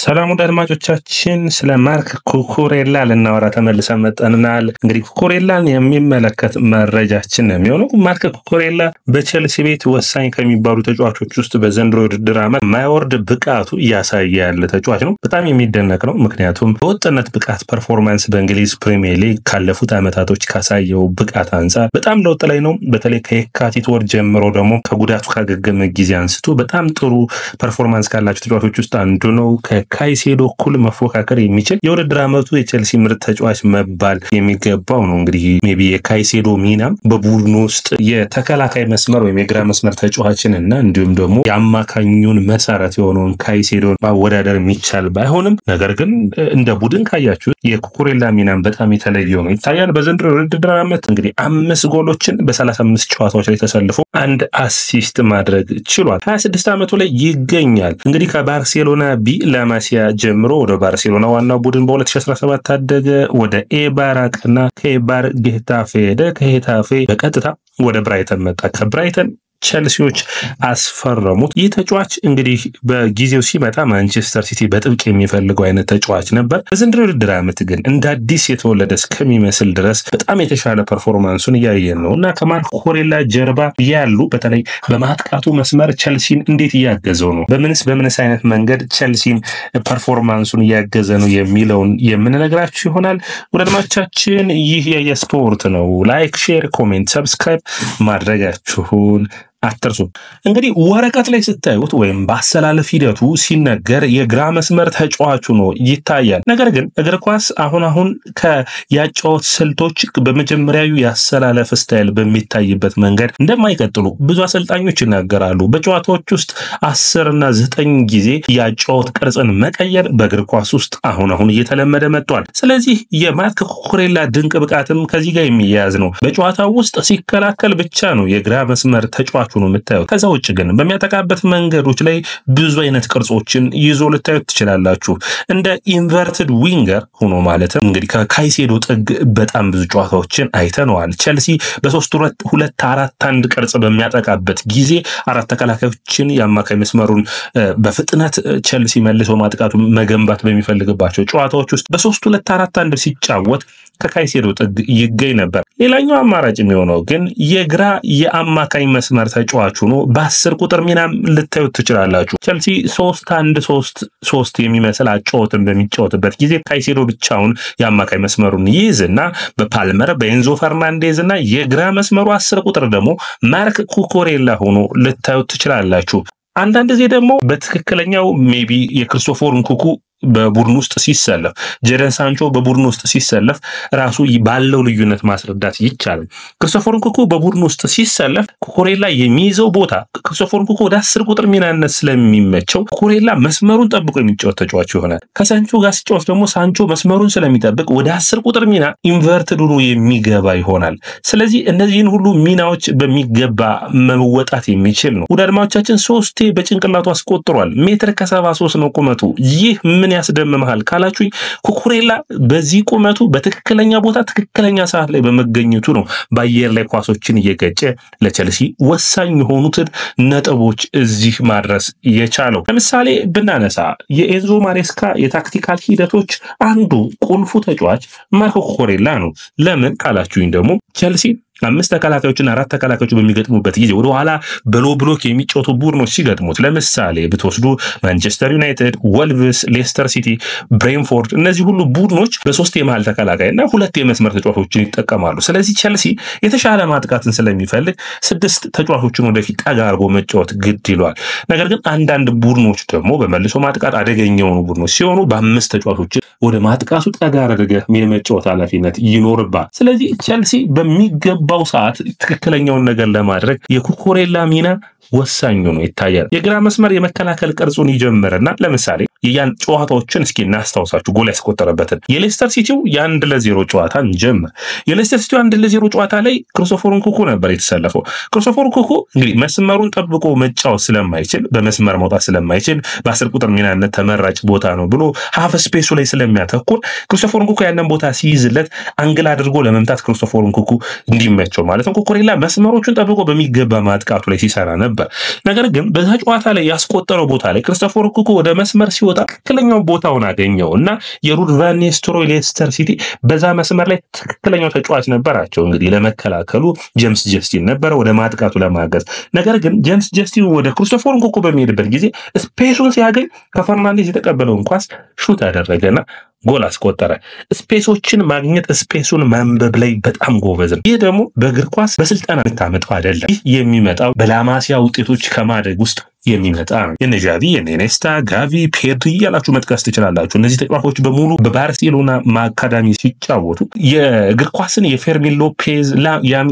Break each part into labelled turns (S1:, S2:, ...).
S1: ሰላም ወደ አድማጮቻችን ስለ ማርክ ኩኩሬላ ልናወራ ተመልሰን መጥተናል። እንግዲህ ኩኩሬላን የሚመለከት መረጃችን ነው የሚሆነው። ማርክ ኩኩሬላ በቼልሲ ቤት ወሳኝ ከሚባሉ ተጫዋቾች ውስጥ በዘንድሮ ውድድር ዓመት ማይወርድ ብቃቱ እያሳየ ያለ ተጫዋች ነው። በጣም የሚደነቅ ነው። ምክንያቱም በወጥነት ብቃት ፐርፎርማንስ በእንግሊዝ ፕሪሚየር ሊግ ካለፉት ዓመታቶች ካሳየው ብቃት አንጻር በጣም ለውጥ ላይ ነው። በተለይ ከየካቲት ወር ጀምሮ ደግሞ ከጉዳቱ ካገገመ ጊዜ አንስቶ በጣም ጥሩ ፐርፎርማንስ ካላቸው ተጫዋቾች ውስጥ አንዱ ነው። ካይሴዶ እኩል መፎካከር የሚችል የውድድር ዓመቱ የቼልሲ ምርጥ ተጫዋች መባል የሚገባው ነው። እንግዲህ ሜቢ የካይሴዶ ሚና በቡድኑ ውስጥ የተከላካይ መስመር ወይም የግራ መስመር ተጫዋችን እና እንዲሁም ደግሞ የአማካኙን መሰረት የሆነውን ካይሴዶን ማወዳደር የሚቻል ባይሆንም ነገር ግን እንደ ቡድን ካያችሁ የኩኩሬላ ሚናም በጣም የተለየ ነው ይታያል። በዘንድሮ ውድድር ዓመት እንግዲህ 5 ጎሎችን በ35 ጨዋታዎች ላይ ተሰልፎ አንድ አሲስት ማድረግ ችሏል። 26 ዓመቱ ላይ ይገኛል። እንግዲህ ከባርሴሎና ቢ ማሲያ ጀምሮ ወደ ባርሴሎና ዋናው ቡድን በ2017 ታደገ። ወደ ኤባር አቀና። ከኤባር ጌታፌ ሄደ። ከጌታፌ በቀጥታ ወደ ብራይተን መጣ። ከብራይተን ቸልሲዎች አስፈረሙት። ይህ ተጫዋች እንግዲህ በጊዜው ሲመጣ ማንቸስተር ሲቲ በጥብቅ የሚፈልገው አይነት ተጫዋች ነበር። በዘንድሮ ውድድር ዓመት ግን እንደ አዲስ የተወለደ እስከሚመስል ድረስ በጣም የተሻለ ፐርፎርማንሱን እያየን ነው እና ከማርክ ኩኩሬላ ጀርባ ያሉ በተለይ በማጥቃቱ መስመር ቸልሲን እንዴት እያገዘው ነው፣ በምንስ አይነት መንገድ ቸልሲን ፐርፎርማንሱን እያገዘ ነው የሚለውን የምንነግራችሁ ይሆናል። ወዳጆቻችን ይህ የስፖርት ነው። ላይክ፣ ሼር፣ ኮሜንት፣ ሰብስክራይብ ማድረጋችሁን አትርሱ። እንግዲህ ወረቀት ላይ ስታዩት ወይም በአሰላለፍ ሂደቱ ሲነገር የግራ መስመር ተጫዋቹ ነው ይታያል። ነገር ግን እግር ኳስ አሁን ከያጫወት ስልቶች በመጀመሪያው ያሰላለፍ ስታይል በሚታይበት መንገድ እንደማይቀጥሉ ብዙ አሰልጣኞች ይናገራሉ። በጨዋታዎች ውስጥ 10 እና 9 ጊዜ ያጫወት ቅርጽን መቀየር በእግር ኳስ ውስጥ አሁን እየተለመደ መጥቷል። ስለዚህ የማርክ ኩኩሬላ ድንቅ ብቃትም ከዚህ ጋር የሚያያዝ ነው። በጨዋታው ውስጥ ሲከላከል ብቻ ነው የግራ መስመር ተጫዋቹ ነው የምታዩት። ከዛ ውጭ ግን በሚያጠቃበት መንገዶች ላይ ብዙ አይነት ቅርጾችን ይዞ ልታዩት ትችላላችሁ። እንደ ኢንቨርትድ ዊንገር ሆኖ ማለትም እንግዲህ ከካይሴዶ ጥግ በጣም ብዙ ጨዋታዎችን አይተነዋል። ቸልሲ በ3-2-4-1 ቅርጽ በሚያጠቃበት ጊዜ 4 ተከላካዮችን የአማካይ መስመሩን በፍጥነት ቸልሲ መልሶ ማጥቃቱ መገንባት በሚፈልግባቸው ጨዋታዎች ውስጥ በ3-2-4-1 ሲጫወት ከካይሴዶ ጥግ ይገኝ ነበር። ሌላኛው አማራጭ የሚሆነው ግን የግራ የአማካኝ መስመር ተጫዋቹ ነው። በ10 ቁጥር ሚናም ልታዩት ትችላላችሁ። ቸልሲ 3-1-3-3 የሚመስል አጫወትን በሚጫወትበት ጊዜ ካይሴዶ ብቻውን የአማካኝ መስመሩን ይይዝና በፓልመር በኤንዞ ፈርናንዴዝ እና የግራ መስመሩ 10 ቁጥር ደግሞ ማርክ ኩኩሬላ ሆኖ ልታዩት ትችላላችሁ። አንዳንድ ጊዜ ደግሞ በትክክለኛው ሜቢ የክሪስቶፈር ንኩኩ በቡድን ውስጥ ሲሰለፍ ጀደን ሳንቾ በቡድን ውስጥ ሲሰለፍ ራሱ ባለው ልዩነት ማስረዳት ይቻላል። ክሪስቶፈር ንኩኩ በቡድን ውስጥ ሲሰለፍ ኩኩሬላ የሚይዘው ቦታ ክሪስቶፈር ንኩኩ ወደ 10 ቁጥር ሚናነት ስለሚመቸው ኩኩሬላ መስመሩን ጠብቆ የሚጫወት ተጫዋች ይሆናል። ከሳንቾ ጋር ሲጫወት ደግሞ ሳንቾ መስመሩን ስለሚጠብቅ ወደ 10 ቁጥር ሚና ኢንቨርትድ ሆኖ የሚገባ ይሆናል። ስለዚህ እነዚህን ሁሉ ሚናዎች በሚገባ መወጣት የሚችል ነው። ወደ አድማጮቻችን 3 በጭንቅላቱ አስቆጥሯል። 1.73 ነው ቁመቱ። ይህ ምን ያስደምማል ካላችሁኝ ኩኩሬላ በዚህ ቁመቱ በትክክለኛ ቦታ ትክክለኛ ሰዓት ላይ በመገኘቱ ነው በአየር ላይ ኳሶችን እየገጨ ለቸልሲ ወሳኝ የሆኑትን ነጥቦች እዚህ ማድረስ የቻለው። ለምሳሌ ብናነሳ የኤንዞ ማሬስካ የታክቲካል ሂደቶች አንዱ ቁልፉ ተጫዋች ማርክ ኩኩሬላ ነው። ለምን ካላችሁኝ ደግሞ ቸልሲ 5 ተከላካዮችና 4 ተከላካዮች በሚገጥሙበት ጊዜ ወደ ኋላ በሎ ብሎክ የሚጫወቱ ቡድኖች ሲገጥሙት ለምሳሌ ብትወስዱ ማንቸስተር ዩናይትድ፣ ወልቭስ፣ ሌስተር ሲቲ፣ ብሬንፎርድ እነዚህ ሁሉ ቡድኖች በ3 የመሃል ተከላካይና 2 የመስመር ተጫዋቾችን ይጠቀማሉ። ስለዚህ ቸልሲ የተሻለ ማጥቃትን ስለሚፈልግ 6 ተጫዋቾችን ወደፊት ጠጋ አድርጎ መጫወት ግድ ይሏል። ነገር ግን አንዳንድ ቡድኖች ደግሞ በመልሶ ማጥቃት አደገኛ የሆኑ ቡድኖች ሲሆኑ በ5 ተጫዋቾች ወደ ማጥቃቱ ጠጋ አድርገህ የመጫወት ኃላፊነት ይኖርባል። ስለዚህ ቸልሲ በሚገባው ሰዓት ትክክለኛውን ነገር ለማድረግ የኩኩሬላ ሚና ወሳኝ ነው ይታያል። የግራ መስመር የመከላከል ቅርጹን ይጀምርና ለምሳሌ ያን ጨዋታዎችን እስኪ እናስታውሳችሁ ጎል ያስቆጠረበትን የሌስተር ሲቲው የ1-0 ጨዋታን ጀምር። የሌስተር ሲቲው 1-0 ጨዋታ ላይ ክሪስቶፈር ንኩኩ ነበር የተሰለፈው። ክሪስቶፈር ንኩኩ እንግዲህ መስመሩን ጠብቆ መጫወት ስለማይችል በመስመር መውጣት ስለማይችል በ10 ቁጥር ሚናነት ተመራጭ ቦታ ነው ብሎ ሃፍ ስፔሱ ላይ ስለሚያተኩር ክሪስቶፈር ንኩኩ ያንን ቦታ ሲይዝለት አንግል አድርጎ ለመምታት ክሪስቶፈር ንኩኩ እንዲመቸው ማለት ነው። ኩኩሬላ መስመሮቹን ጠብቆ በሚገባ ማጥቃቱ ላይ ሲሰራ ነበር። ነበር። ነገር ግን በዛ ጨዋታ ላይ ያስቆጠረው ቦታ ላይ ክርስቶፈር ኩኩ ወደ መስመር ሲወጣ ትክክለኛው ቦታውን አገኘውና የሩድ ቫን ኒስተልሮይ ሌስተር ሲቲ በዛ መስመር ላይ ትክክለኛው ተጫዋች ነበራቸው። እንግዲህ ለመከላከሉ ጄምስ ጀስቲን ነበር፣ ወደ ማጥቃቱ ለማገዝ። ነገር ግን ጄምስ ጀስቲን ወደ ክርስቶፈር ኩኩ በሚሄድበት ጊዜ ስፔሱን ሲያገኝ ከፈርናንዴዝ የተቀበለውን ኳስ ሹት አደረገና ጎል አስቆጠረ። ስፔሶችን ማግኘት ስፔሱን ማንበብ ላይ በጣም ጎበዝ ነው። ይህ ደግሞ በእግር ኳስ በስልጠና የምታመጣው አይደለም። ይህ የሚመጣው በላማሲያ ውጤቶች ከማደግ ውስጥ የሚመጣ ነው። የነ ዣቪ፣ የነ ኢኔስታ፣ ጋቪ፣ ፔድሪ ያላችሁ መጥቀስ ትችላላችሁ። እነዚህ ተጫዋቾች በሙሉ በባርሴሎና አካዳሚ ሲጫወቱ የእግር ኳስን የፌርሚን ሎፔዝ፣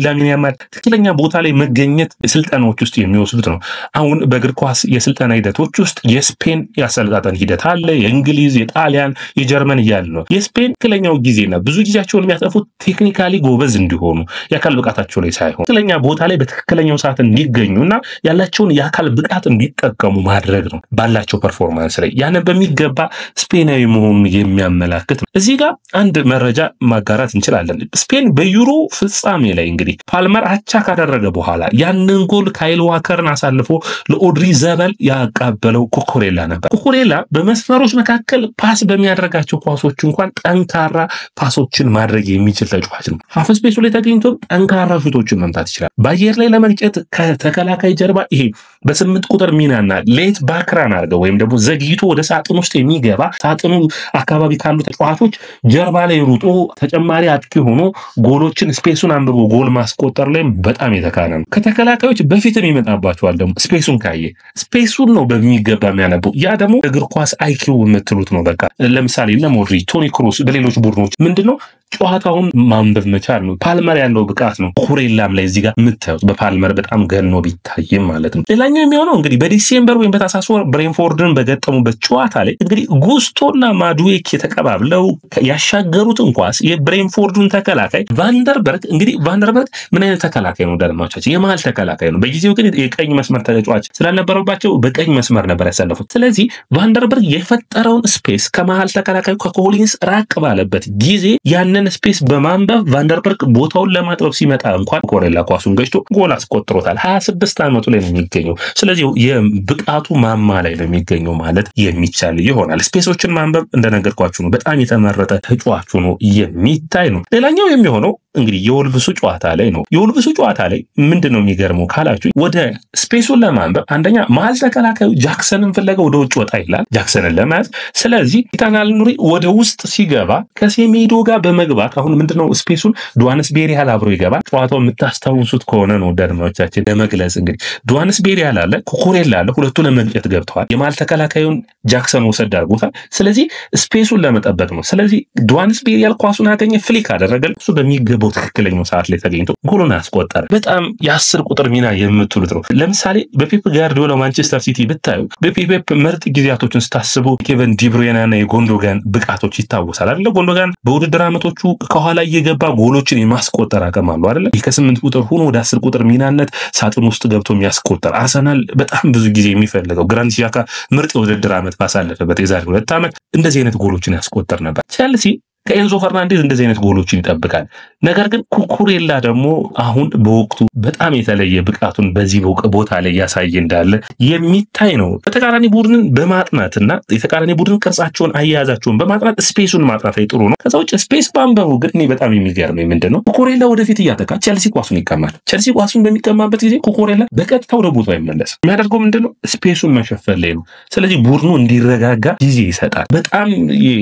S1: ላሚን ያማል ትክክለኛ ቦታ ላይ መገኘት ስልጠናዎች ውስጥ የሚወስዱት ነው። አሁን በእግር ኳስ የስልጠና ሂደቶች ውስጥ የስፔን ያሰልጣጠን ሂደት አለ፣ የእንግሊዝ፣ የጣሊያን፣ የጀርመን እያለ ነው። የስፔን ትክክለኛው ጊዜና ብዙ ጊዜያቸውን የሚያጠፉት ቴክኒካሊ ጎበዝ እንዲሆኑ የአካል ብቃታቸው ላይ ሳይሆን ትክክለኛ ቦታ ላይ በትክክለኛው ሰዓት እንዲገኙና ያላቸውን የአካል ብቃት እንዲጠቀሙ ማድረግ ነው ባላቸው ፐርፎርማንስ ላይ። ያንን በሚገባ ስፔናዊ መሆኑን የሚያመላክት ነው። እዚህ ጋር አንድ መረጃ ማጋራት እንችላለን። ስፔን በዩሮ ፍጻሜ ላይ እንግዲህ ፓልመር አቻ ካደረገ በኋላ ያንን ጎል ካይል ዋከርን አሳልፎ ለኦድሪ ዘበል ያቀበለው ኩኩሬላ ነበር። ኩኩሬላ በመስመሮች መካከል ፓስ በሚያደርጋቸው ኳሶች እንኳን ጠንካራ ፓሶችን ማድረግ የሚችል ተጫዋች ነው። ሀፍ ስፔሱ ላይ ተገኝቶ ጠንካራ ሹቶችን መምታት ይችላል። በአየር ላይ ለመርጨት ከተከላካይ ጀርባ ይሄ በ8 ቁጥር ሚናና ሌት ባክራን አድርገው ወይም ደግሞ ዘግይቶ ወደ ሳጥን ውስጥ የሚገባ ሳጥኑ አካባቢ ካሉ ተጫዋቾች ጀርባ ላይ ሩጦ ተጨማሪ አጥቂ ሆኖ ጎሎችን ስፔሱን አንብቦ ጎል ማስቆጠር ላይ በጣም የተካነ ነው። ከተከላካዮች በፊትም ይመጣባቸዋል። ደግሞ ስፔሱን ካየ ስፔሱን ነው በሚገባ የሚያነበው። ያ ደግሞ እግር ኳስ አይኪው የምትሉት ነው። በቃ ለምሳሌ ለሞድሪ፣ ቶኒ ክሩስ በሌሎች ቡድኖች ምንድነው ጨዋታውን ማንበብ መቻል ነው። ፓልመር ያለው ብቃት ነው። ኩኩሬላም ላይ እዚህ ጋር የምታዩት በፓልመር በጣም ገኖ ቢታይም ማለት ነው። ሌላኛው የሚሆነው እንግዲህ በዲሴምበር ወይም በታህሳስ ወር ብሬንፎርድን በገጠሙበት ጨዋታ ላይ እንግዲህ ጉስቶና ማዱዌክ የተቀባብለው ያሻገሩትን ኳስ የብሬንፎርዱን ተከላካይ ቫንደርበርግ እንግዲህ ቫንደርበርግ ምን አይነት ተከላካይ ነው? ዳልማቻች የመሃል ተከላካይ ነው። በጊዜው ግን የቀኝ መስመር ተጫዋች ስላልነበረባቸው በቀኝ መስመር ነበር ያሳለፉት። ስለዚህ ቫንደርበርግ የፈጠረውን ስፔስ ከመሃል ተከላካዩ ከኮሊንስ ራቅ ባለበት ጊዜ ያንን ስፔስ በማንበብ ቫንደርበርግ ቦታውን ለማጥበብ ሲመጣ እንኳን ኩኩሬላ ኳሱን ገጭቶ ጎል አስቆጥሮታል። 26 ዓመቱ ላይ ነው የሚገኘው። ስለዚህ የብቃቱ ማማ ላይ ነው የሚገኘው ማለት የሚቻል ይሆናል። ስፔሶችን ማንበብ እንደነገርኳችሁ ነው በጣም የተመረጠ ተጫዋቹ ነው የሚታይ ነው። ሌላኛው የሚሆነው እንግዲህ የወልቭሱ ጨዋታ ላይ ነው። የወልቭሱ ጨዋታ ላይ ምንድነው የሚገርመው ካላችሁ ወደ ስፔሱን ለማንበብ አንደኛ መሃል ተከላካዩ ጃክሰንን ፍለጋ ወደ ውጭ ወጣ ይላል ጃክሰንን ለማያዝ። ስለዚህ ኢታናል ኑሪ ወደ ውስጥ ሲገባ ከሴሜዶ ጋር በመግባት አሁን ምንድነው ስፔሱን ዱዋንስ ቤሪያል አብሮ ይገባል። ጨዋታው የምታስታውሱት ከሆነ ነው ደርማዎቻችን ለመግለጽ እንግዲህ ዱዋንስ ቤሪያል አለ፣ ኩኩሬላ አለ፣ ሁለቱ ለመግጨት ገብተዋል። የመሃል ተከላካዩን ጃክሰን ወሰድ አድርጎታል። ስለዚህ ስፔሱን ለመጠበቅ ነው። ስለዚህ ዱዋንስ ቤሪያል ኳሱን አገኘ፣ ፍሊክ አደረገ። እሱ በሚገባው ትክክለኛው ሰዓት ላይ ተገኝቶ ጎሉን አስቆጠረ። በጣም የ10 ቁጥር ሚና የምትሉት ነው። ለምሳሌ በፔፕ ጋርዲዮላ ማንቸስተር ሲቲ ብታዩ በፔፕ ምርጥ ጊዜያቶችን ስታስቡ ኬቨን ዲብሩይናና የጎንዶጋን ብቃቶች ይታወሳል አይደል? ጎንዶጋን በውድድር ዓመቶቹ ከኋላ እየገባ ጎሎችን የማስቆጠር አቅም አለው አይደል? ከ8 ቁጥር ሆኖ ወደ 10 ቁጥር ሚናነት ሳጥን ውስጥ ገብቶ የሚያስቆጠር አርሰናል በጣም ብዙ ጊዜ የሚፈልገው ግራንድ ዣካ ምርጥ የውድድር ዓመት ባሳለፈበት የዛሬ 2 ዓመት እንደዚህ አይነት ጎሎችን ያስቆጠር ነበር። ቼልሲ ከኤንዞ ፈርናንዴዝ እንደዚህ አይነት ጎሎችን ይጠብቃል። ነገር ግን ኩኩሬላ ደግሞ አሁን በወቅቱ በጣም የተለየ ብቃቱን በዚህ ቦታ ላይ ያሳየ እንዳለ የሚታይ ነው። በተቃራኒ ቡድንን በማጥናትና የተቃራኒ ቡድን ቅርጻቸውን አያያዛቸውን በማጥናት ስፔሱን ማጥናት ላይ ጥሩ ነው። ከዛ ውጭ ስፔስ ባንበሩ ግን እኔ በጣም የሚገርመኝ ምንድነው ኩኩሬላ ወደፊት እያጠቃ ቼልሲ ኳሱን ይቀማል። ቼልሲ ኳሱን በሚቀማበት ጊዜ ኩኩሬላ በቀጥታ ወደ ቦታው አይመለስም። የሚያደርገው ምንድነው ስፔሱን መሸፈን ላይ ነው። ስለዚህ ቡድኑ እንዲረጋጋ ጊዜ ይሰጣል። በጣም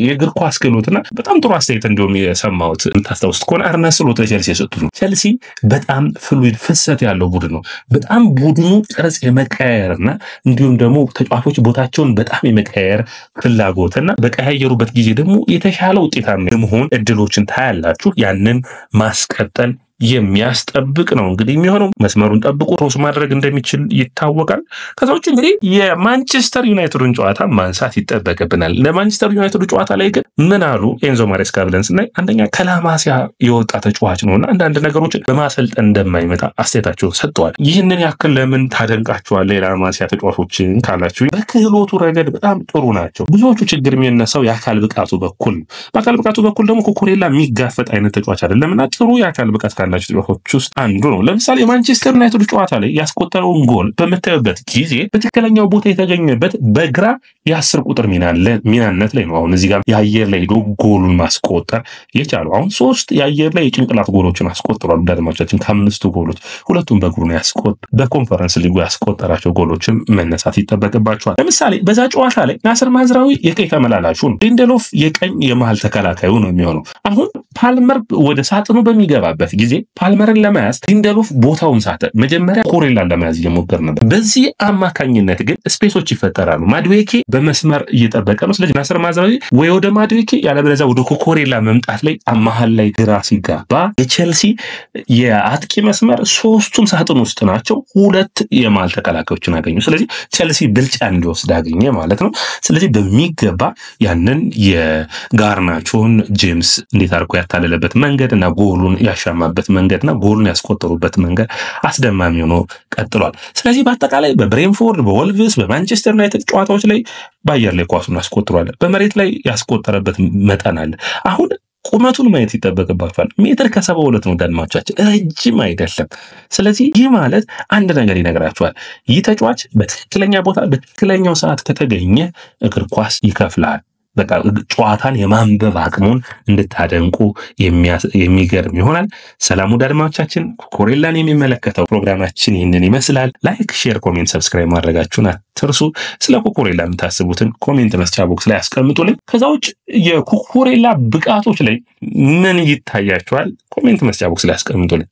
S1: የእግር ኳስ ክህሎትና በጣም ጥሩ አስተያየት እንደውም የሰማሁት የምታስታውሱት ከሆነ አርነ ስሎት ለቼልሲ የሰጡት ነው። ቼልሲ በጣም ፍሉይድ ፍሰት ያለው ቡድን ነው። በጣም ቡድኑ ቅርጽ የመቀየርና እንዲሁም ደግሞ ተጫዋቾች ቦታቸውን በጣም የመቀየር ፍላጎትና በቀያየሩበት ጊዜ ደግሞ የተሻለ ውጤታማ የመሆን እድሎችን ታያላችሁ። ያንን ማስቀጠል የሚያስጠብቅ ነው እንግዲህ የሚሆነው። መስመሩን ጠብቆ ሮስ ማድረግ እንደሚችል ይታወቃል። ከዛው እንግዲህ የማንቸስተር ዩናይትድን ጨዋታ ማንሳት ይጠበቅብናል። ለማንቸስተር ዩናይትድ ጨዋታ ላይ ግን ምን አሉ ኤንዞ ማሬስካ ብለን ስናይ አንደኛ ከላማሲያ የወጣ ተጫዋች ነውና አንዳንድ ነገሮችን በማሰልጠን እንደማይመጣ አስተያየታቸውን ሰጥተዋል። ይህንን ያክል ለምን ታደንቃቸዋለህ የላማሲያ ተጫዋቾችን ካላችሁ በክህሎቱ ረገድ በጣም ጥሩ ናቸው። ብዙዎቹ ችግር የሚነሳው የአካል ብቃቱ በኩል ነው። በአካል ብቃቱ በኩል ደግሞ ኩኩሬላ የሚጋፈጥ አይነት ተጫዋች አይደለምና ጥሩ የአካል ብቃት ካላቸው ተጫዋቾች ውስጥ አንዱ ነው። ለምሳሌ ማንቸስተር ዩናይትድ ጨዋታ ላይ ያስቆጠረውን ጎል በመታየበት ጊዜ በትክክለኛው ቦታ የተገኘበት በግራ የ10 ቁጥር ሚናነት ላይ ነው። አሁን እዚህ ጋር የአየር ላይ ሄዶ ጎሉን ማስቆጠር የቻለው አሁን 3 የአየር ላይ የጭንቅላት ጎሎችን አስቆጥሯል። ዳድማቻችን ከ5 ጎሎች 2ቱን በእግሩ ነው በኮንፈረንስ ሊጉ ያስቆጠራቸው ጎሎችን መነሳት ይጠበቅባቸዋል። ለምሳሌ በዛ ጨዋታ ላይ ናስር ማዝራዊ የቀኝ ተመላላሹ ነው። ሊንደሎፍ የቀኝ የመሃል ተከላካዩ ነው የሚሆነው። አሁን ፓልመር ወደ ሳጥኑ በሚገባበት ጊዜ ፓልመርን ለመያዝ ሊንደሎፍ ቦታውን ሳተ። መጀመሪያ ኩኩሬላን ለመያዝ እየሞከረ ነበር። በዚህ አማካኝነት ግን ስፔሶች ይፈጠራሉ። ማድዌኬ በመስመር እየጠበቀ ነው። ስለዚህ ናስር ማዝራዊ ወይ ወደ ማድዌኬ ያለበለዚያ ወደ ኩኩሬላ መምጣት ላይ መሃል ላይ ግራ ሲጋባ የቼልሲ የአጥቂ መስመር 3ቱም ሳጥን ውስጥ ናቸው። 2 የመሃል ተከላካዮችን አገኙ። ስለዚህ ቼልሲ ብልጫ እንዲወስድ አገኘ ማለት ነው። ስለዚህ በሚገባ ያንን የጋርናቾን ጄምስ እንዴት አርኮ ያታለለበት መንገድና ጎሉን ያሻማበት መንገድና ጎሉን ያስቆጠሩበት መንገድ አስደማሚ ሆኖ ቀጥሏል። ስለዚህ በአጠቃላይ በብሬንፎርድ፣ በወልቭስ፣ በማንቸስተር ዩናይትድ ጨዋታዎች ላይ በአየር ላይ ኳሱን አስቆጥሯል። በመሬት ላይ ያስቆጠረበት መጠን አለ። አሁን ቁመቱን ማየት ይጠበቅባቸዋል። ሜትር ከ72 ነው ዳድማቻችን፣ ረጅም አይደለም። ስለዚህ ይህ ማለት አንድ ነገር ይነግራቸዋል። ይህ ተጫዋች በትክክለኛ ቦታ በትክክለኛው ሰዓት ከተገኘ እግር ኳስ ይከፍላል። በቃ ጨዋታን የማንበብ አቅሙን እንድታደንቁ የሚገርም ይሆናል። ሰላም ዳድማቻችን፣ ኩኩሬላን የሚመለከተው ፕሮግራማችን ይህንን ይመስላል። ላይክ፣ ሼር፣ ኮሜንት፣ ሰብስክራይብ ማድረጋችሁን አትርሱ። ስለ ኩኩሬላ የምታስቡትን ኮሜንት መስጫ ቦክስ ላይ አስቀምጡልኝ። ከዛ ውጭ የኩኩሬላ ብቃቶች ላይ ምን ይታያችኋል? ኮሜንት መስጫ ቦክስ ላይ አስቀምጡልኝ።